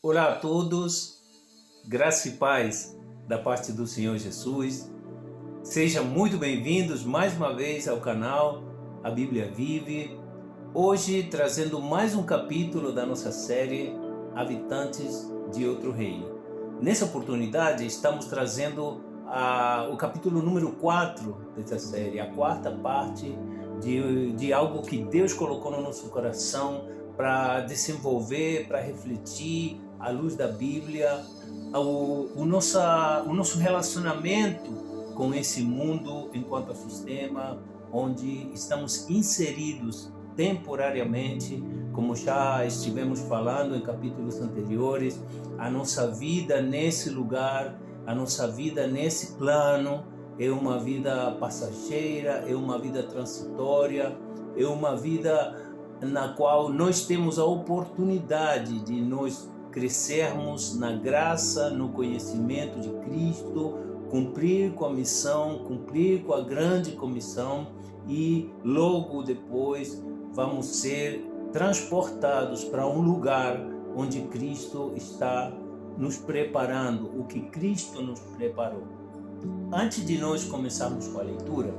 Olá a todos, graça e paz da parte do Senhor Jesus. Sejam muito bem-vindos mais uma vez ao canal A Bíblia Vive. Hoje trazendo mais um capítulo da nossa série Habitantes de Outro Reino. Nessa oportunidade estamos trazendo o capítulo número 4 dessa série, a quarta parte de algo que Deus colocou no nosso coração para desenvolver, para refletir à luz da Bíblia, o nosso relacionamento com esse mundo enquanto sistema, onde estamos inseridos temporariamente, como já estivemos falando em capítulos anteriores, a nossa vida nesse lugar, a nossa vida nesse plano, é uma vida passageira, é uma vida transitória, é uma vida na qual nós temos a oportunidade de nós crescermos na graça, no conhecimento de Cristo, cumprir com a missão, cumprir com a grande comissão e logo depois vamos ser transportados para um lugar onde Cristo está nos preparando, o que Cristo nos preparou. Antes de nós começarmos com a leitura,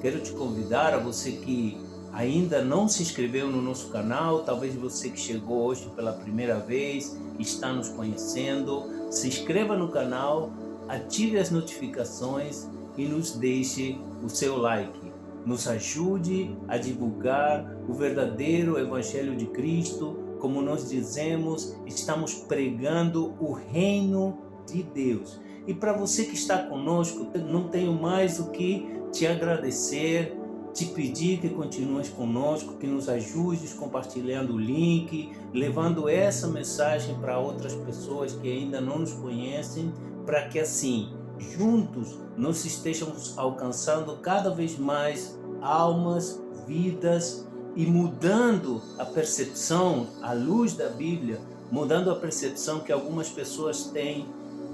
quero te convidar a você que ainda não se inscreveu no nosso canal, talvez você que chegou hoje pela primeira vez, está nos conhecendo, se inscreva no canal, ative as notificações e nos deixe o seu like. Nos ajude a divulgar o verdadeiro Evangelho de Cristo. Como nós dizemos, estamos pregando o reino de Deus. E para você que está conosco, não tenho mais do que te agradecer, te pedir que continues conosco, que nos ajudes compartilhando o link, levando essa mensagem para outras pessoas que ainda não nos conhecem, para que assim, juntos, nós estejamos alcançando cada vez mais almas, vidas e mudando a percepção, à luz da Bíblia, mudando a percepção que algumas pessoas têm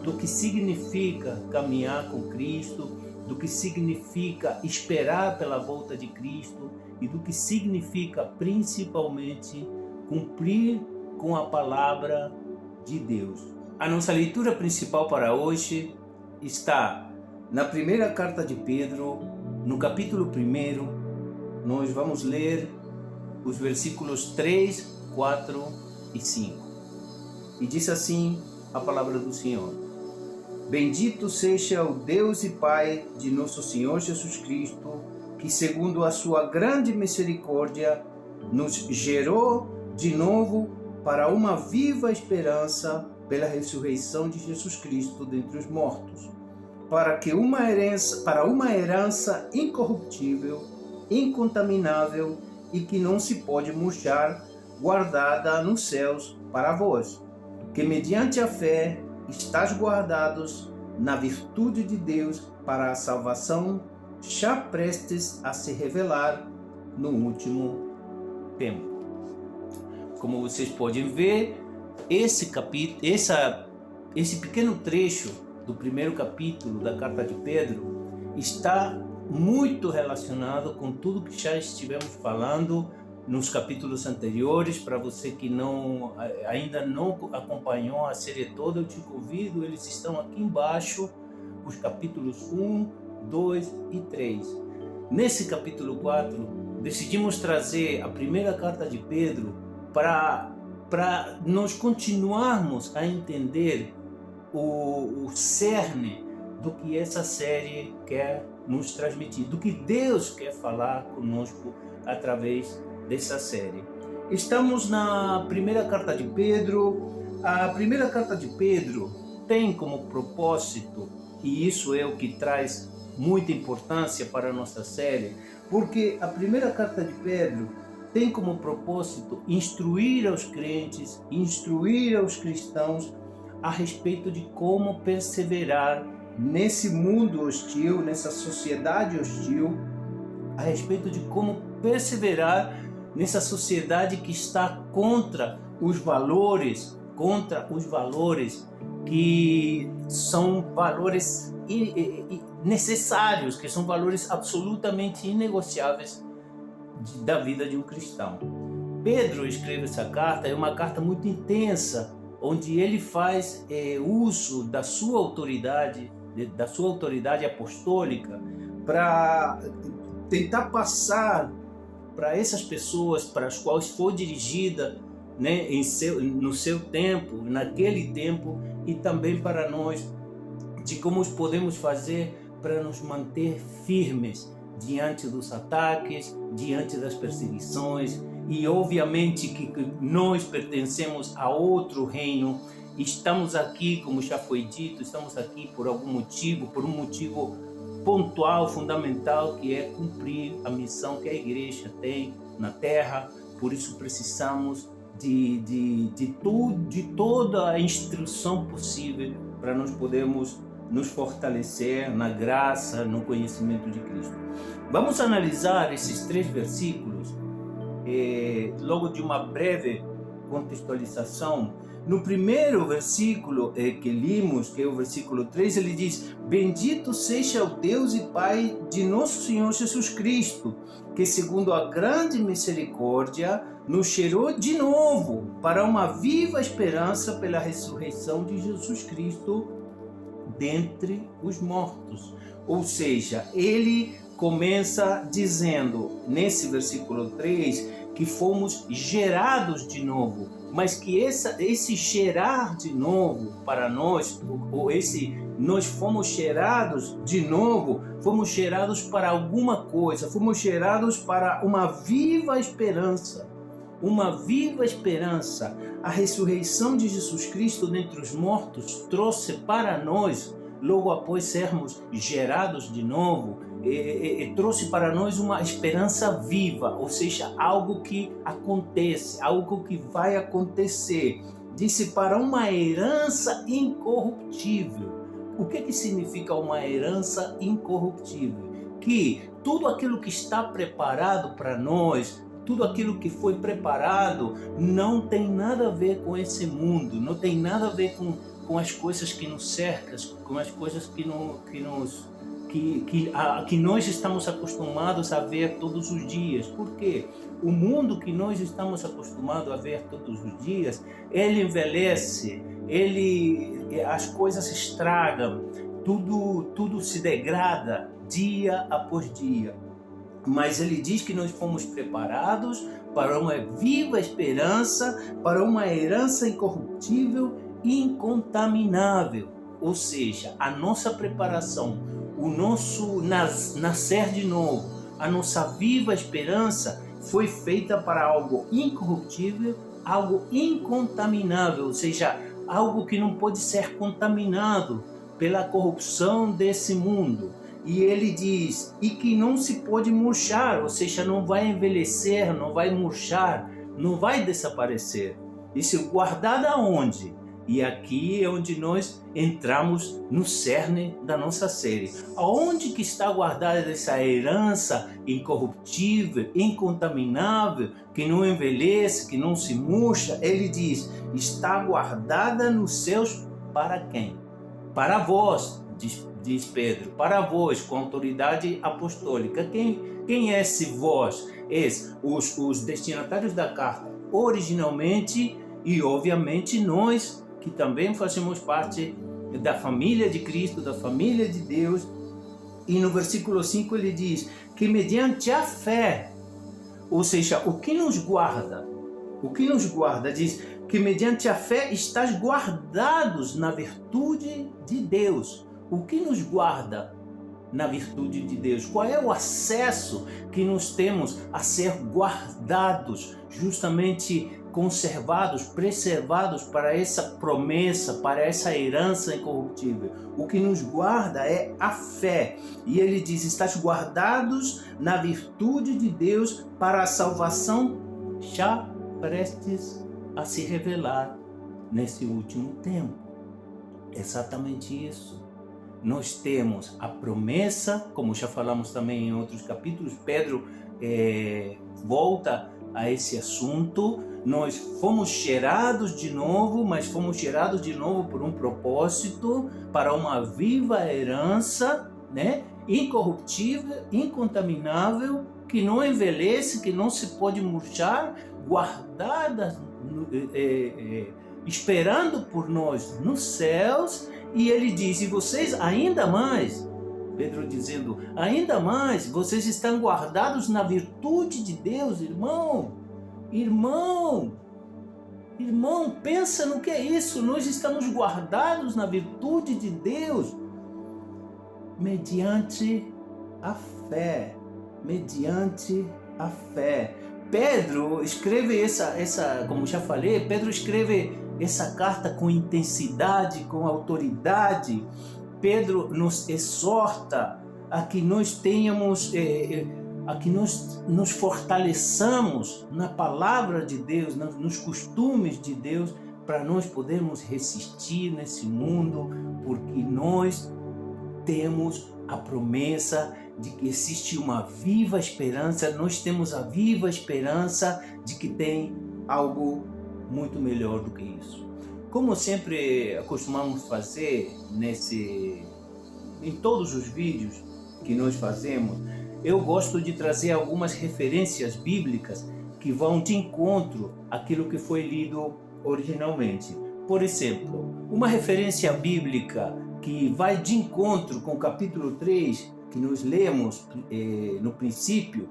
do que significa caminhar com Cristo, do que significa esperar pela volta de Cristo e do que significa principalmente cumprir com a palavra de Deus. A nossa leitura principal para hoje está na primeira carta de Pedro, no capítulo 1, nós vamos ler os versículos 3, 4 e 5. E diz assim a palavra do Senhor: Bendito seja o Deus e Pai de nosso Senhor Jesus Cristo, que segundo a sua grande misericórdia nos gerou de novo para uma viva esperança pela ressurreição de Jesus Cristo dentre os mortos, para uma herança incorruptível, incontaminável e que não se pode murchar, guardada nos céus para vós, que mediante a fé estás guardados na virtude de Deus para a salvação, já prestes a se revelar no último tempo. Como vocês podem ver, esse pequeno trecho do primeiro capítulo da carta de Pedro está muito relacionado com tudo que já estivemos falando nos capítulos anteriores. Para você que ainda não acompanhou a série toda, eu te convido, eles estão aqui embaixo, os capítulos 1, 2 e 3. Nesse capítulo 4, decidimos trazer a primeira carta de Pedro para nós continuarmos a entender o cerne do que essa série quer nos transmitir, do que Deus quer falar conosco através dessa série. Estamos na primeira carta de Pedro. A primeira carta de Pedro tem como propósito, e isso é o que traz muita importância para a nossa série, porque a primeira carta de Pedro tem como propósito instruir aos crentes, instruir aos cristãos a respeito de como perseverar nesse mundo hostil, nessa sociedade hostil, a respeito de como perseverar nessa sociedade que está contra os valores que são valores necessários, que são valores absolutamente inegociáveis da vida de um cristão. Pedro escreve essa carta, é uma carta muito intensa, onde ele faz uso da sua autoridade apostólica para tentar passar para essas pessoas para as quais foi dirigida, né, no seu tempo, naquele tempo, e também para nós, de como podemos fazer para nos manter firmes diante dos ataques, diante das perseguições. E obviamente que nós pertencemos a outro reino, estamos aqui, como já foi dito, estamos aqui por algum motivo, por um motivo pontual, fundamental, que é cumprir a missão que a igreja tem na terra. Por isso precisamos de toda a instrução possível para nós podermos nos fortalecer na graça, no conhecimento de Cristo. Vamos analisar esses 3 versículos, logo de uma breve contextualização. No primeiro versículo que limos, que é o versículo 3, ele diz: Bendito seja o Deus e Pai de nosso Senhor Jesus Cristo, que segundo a grande misericórdia nos gerou de novo para uma viva esperança pela ressurreição de Jesus Cristo dentre os mortos. Ou seja, ele começa dizendo nesse versículo 3 que fomos gerados de novo, mas que esse gerar de novo para nós, nós fomos gerados de novo, fomos gerados para alguma coisa, fomos gerados para uma viva esperança. Uma viva esperança. A ressurreição de Jesus Cristo dentre os mortos trouxe para nós, logo após sermos gerados de novo, trouxe para nós uma esperança viva, ou seja, algo que acontece, algo que vai acontecer. Disse para uma herança incorruptível. O que significa uma herança incorruptível? Que tudo aquilo que está preparado para nós, tudo aquilo que foi preparado, não tem nada a ver com esse mundo, não tem nada a ver com as coisas que nos cercam, com as coisas que nós estamos acostumados a ver todos os dias. Por quê? O mundo que nós estamos acostumados a ver todos os dias, ele envelhece, as coisas estragam, tudo se degrada dia após dia. Mas ele diz que nós fomos preparados para uma viva esperança, para uma herança incorruptível e incontaminável. Ou seja, a nossa preparação, o nosso nascer de novo, a nossa viva esperança foi feita para algo incorruptível, algo incontaminável, ou seja, algo que não pode ser contaminado pela corrupção desse mundo. E ele diz, e que não se pode murchar, ou seja, não vai envelhecer, não vai murchar, não vai desaparecer. Isso guardado aonde? E aqui é onde nós entramos no cerne da nossa série. Aonde que está guardada essa herança incorruptível, incontaminável, que não envelhece, que não se murcha? Ele diz, está guardada nos céus para quem? Para vós, diz Pedro, para vós, com autoridade apostólica. Quem é esse vós? Os destinatários da carta, originalmente, e obviamente nós, que também fazemos parte da família de Cristo, da família de Deus. E no versículo 5 ele diz que mediante a fé, ou seja, o que nos guarda, diz que mediante a fé estás guardados na virtude de Deus. O que nos guarda na virtude de Deus? Qual é o acesso que nós temos a ser guardados, justamente conservados, preservados para essa promessa, para essa herança incorruptível? O que nos guarda é a fé. E ele diz, estás guardados na virtude de Deus para a salvação já prestes a se revelar nesse último tempo. Exatamente isso. Nós temos a promessa, como já falamos também em outros capítulos, Pedro volta a esse assunto. Nós fomos gerados de novo, mas fomos gerados de novo por um propósito, para uma viva herança, né? Incorruptível, incontaminável, que não envelhece, que não se pode murchar, guardada esperando por nós nos céus, e ele diz, e vocês ainda mais, Pedro dizendo, ainda mais, vocês estão guardados na virtude de Deus, irmão, pensa no que é isso, nós estamos guardados na virtude de Deus, mediante a fé, Pedro escreve como já falei, Pedro escreve essa carta com intensidade, com autoridade. Pedro nos exorta a que nós tenhamos, a que nós nos fortaleçamos na palavra de Deus, nos costumes de Deus, para nós podermos resistir nesse mundo, porque nós temos a promessa de que existe uma viva esperança, nós temos a viva esperança de que tem algo muito melhor do que isso. Como sempre acostumamos fazer em todos os vídeos que nós fazemos, eu gosto de trazer algumas referências bíblicas que vão de encontro àquilo que foi lido originalmente. Por exemplo, uma referência bíblica que vai de encontro com o capítulo 3, que nós lemos no princípio,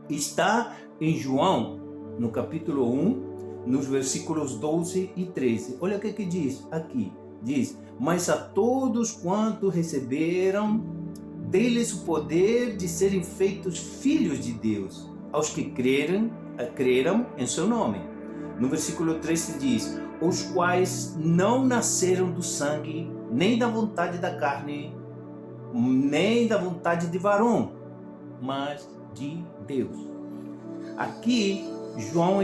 está em João, no capítulo 1, nos versículos 12 e 13. Olha o que diz aqui. Diz, mas a todos quanto receberam, dei-lhes o poder de serem feitos filhos de Deus, aos que creram em seu nome. No versículo 13 diz, os quais não nasceram do sangue, nem da vontade da carne, nem da vontade de varão, mas de Deus. Aqui, João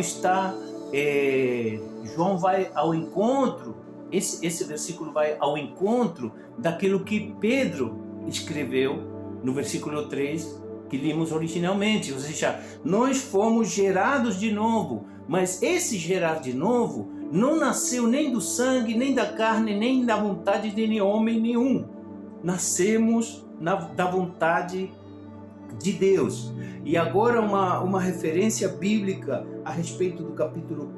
vai ao encontro, esse versículo vai ao encontro daquilo que Pedro escreveu no versículo 3, que limos originalmente, ou seja, nós fomos gerados de novo, mas esse gerar de novo não nasceu nem do sangue, nem da carne, nem da vontade de homem nenhum. Nascemos da vontade de Deus. E agora uma referência bíblica a respeito do capítulo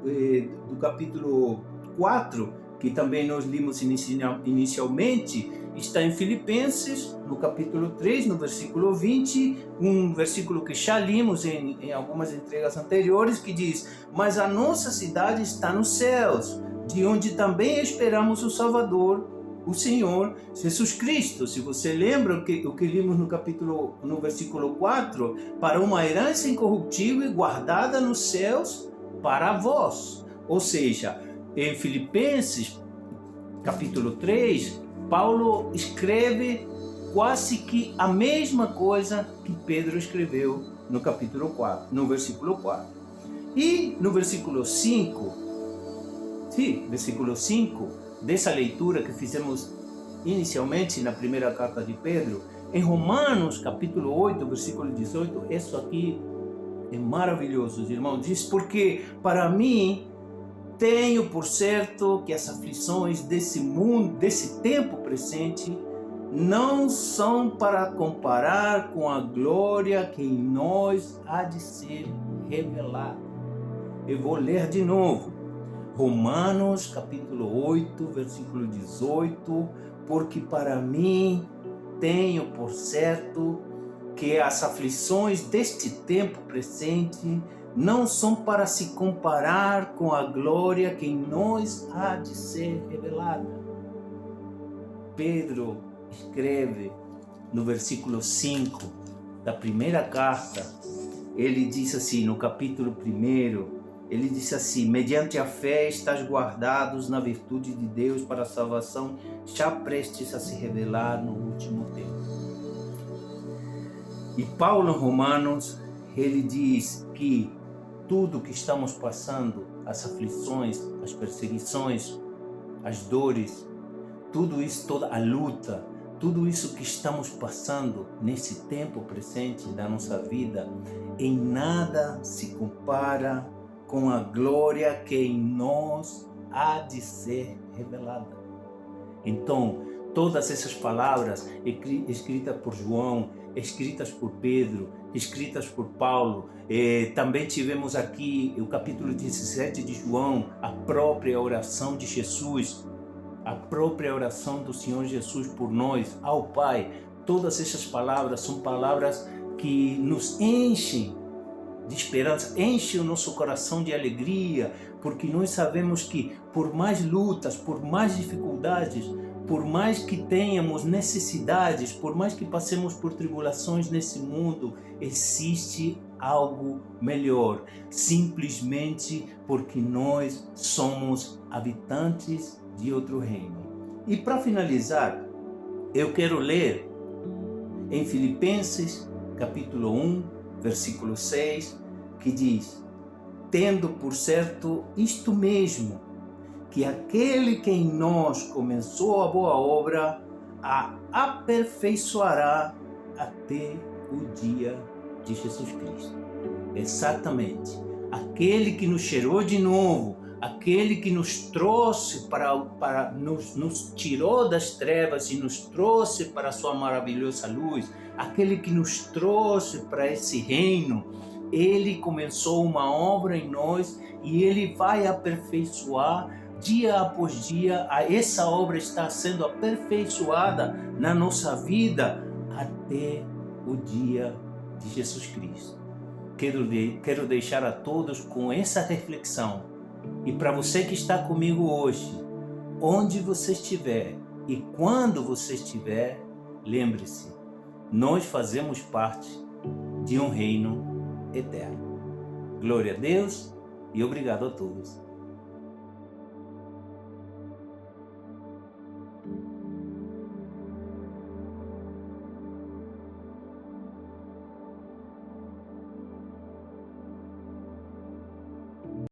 4, que também nós limos inicialmente, está em Filipenses, no capítulo 3, no versículo 20, um versículo que já limos em algumas entregas anteriores, que diz, mas a nossa cidade está nos céus, de onde também esperamos o Salvador, o Senhor Jesus Cristo. Se você lembra o que limos no versículo 4, para uma herança incorruptível e guardada nos céus para vós. Ou seja, em Filipenses, capítulo 3, Paulo escreve quase que a mesma coisa que Pedro escreveu no capítulo 4, no versículo 4. E no versículo 5, dessa leitura que fizemos inicialmente na primeira carta de Pedro, em Romanos, capítulo 8, versículo 18, isso aqui é maravilhoso, irmãos. Diz, porque para mim tenho por certo que as aflições desse mundo, desse tempo presente, não são para comparar com a glória que em nós há de ser revelada. Eu vou ler de novo. Romanos, capítulo 8, versículo 18, porque para mim tenho por certo que as aflições deste tempo presente não são para se comparar com a glória que em nós há de ser revelada. Pedro escreve no versículo 5 da primeira carta, ele diz assim, no capítulo 1, ele disse assim, mediante a fé estás guardados na virtude de Deus para a salvação, já prestes a se revelar no último tempo. E Paulo em Romanos, ele diz que tudo que estamos passando, as aflições, as perseguições, as dores, tudo isso, toda a luta, tudo isso que estamos passando nesse tempo presente da nossa vida, em nada se compara com a glória que em nós há de ser revelada. Então, todas essas palavras escritas por João, escritas por Pedro, escritas por Paulo. Também tivemos aqui o capítulo 17 de João, a própria oração de Jesus, a própria oração do Senhor Jesus por nós, ao Pai. Todas essas palavras são palavras que nos enchem de esperança, enchem o nosso coração de alegria, porque nós sabemos que por mais lutas, por mais dificuldades, por mais que tenhamos necessidades, por mais que passemos por tribulações nesse mundo, existe algo melhor, simplesmente porque nós somos habitantes de outro reino. E para finalizar, eu quero ler em Filipenses, capítulo 1, versículo 6, que diz: tendo por certo isto mesmo, que aquele que em nós começou a boa obra, a aperfeiçoará até o dia de Jesus Cristo. Exatamente. Aquele que nos cheirou de novo, aquele que nos trouxe nos tirou das trevas e nos trouxe para a sua maravilhosa luz, aquele que nos trouxe para esse reino, ele começou uma obra em nós e ele vai aperfeiçoar dia após dia. Essa obra está sendo aperfeiçoada na nossa vida até o dia de Jesus Cristo. Quero deixar a todos com essa reflexão. E para você que está comigo hoje, onde você estiver e quando você estiver, lembre-se, nós fazemos parte de um reino eterno. Glória a Deus e obrigado a todos.